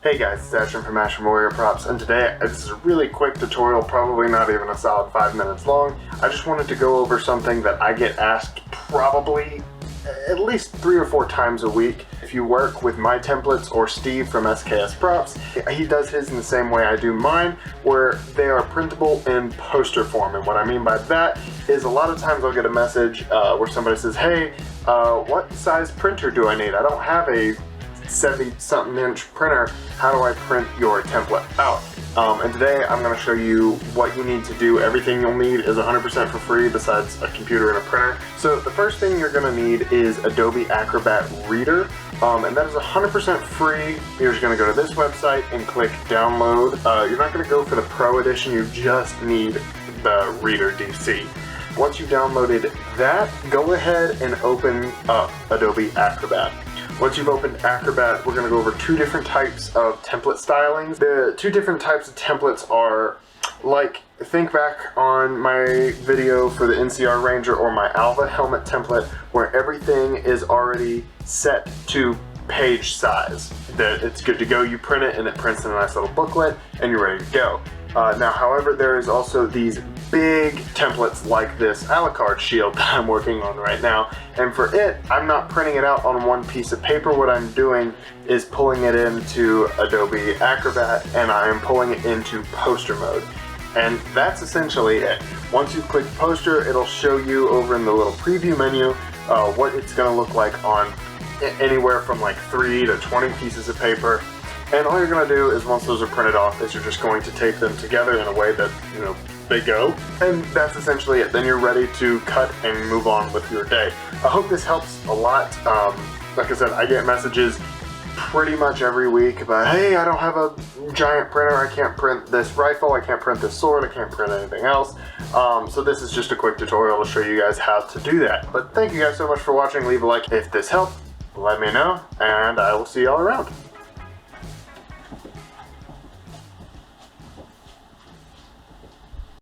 Hey guys, it's Ashen from Ashen Warrior Props, and today this is a really quick tutorial, probably not even a solid 5 minutes long. I just wanted to go over something that I get asked probably at least 3 or 4 times a week. If you work with my templates or Steve from SKS Props, he does his in the same way I do mine, where they are printable in poster form. And what I mean by that is a lot of times I'll get a message where somebody says, hey, what size printer do I need? I don't have a 70-something inch printer. How do I print your template out? And today I'm going to show you what you need to do. Everything you'll need is 100% for free besides a computer and a printer. So the first thing you're going to need is Adobe Acrobat Reader, and that is 100% free. You're just going to go to this website and click download. You're not going to go for the Pro Edition, you just need the Reader DC. Once you've downloaded that, go ahead and open up Adobe Acrobat. Once you've opened Acrobat, we're going to go over 2 different types of template stylings. The 2 different types of templates are, like, think back on my video for the NCR Ranger or my Alva helmet template, where everything is already set to page size. That it's good to go, you print it and it prints in a nice little booklet and you're ready to go. Now, however, there is also these big templates like this Alucard shield that I'm working on right now, and for it, I'm not printing it out on one piece of paper. What I'm doing is pulling it into Adobe Acrobat, and I am pulling it into poster mode. And that's essentially it. Once you click poster, it'll show you over in the little preview menu what it's going to look like on anywhere from like 3 to 20 pieces of paper. And all you're going to do is, once those are printed off, is you're just going to tape them together in a way that, you know, they go. And that's essentially it. Then you're ready to cut and move on with your day. I hope this helps a lot. Like I said, I get messages pretty much every week about, hey, I don't have a giant printer, I can't print this rifle, I can't print this sword, I can't print anything else. So this is just a quick tutorial to show you guys how to do that. But thank you guys so much for watching. Leave a like if this helped. Let me know, and I will see y'all around.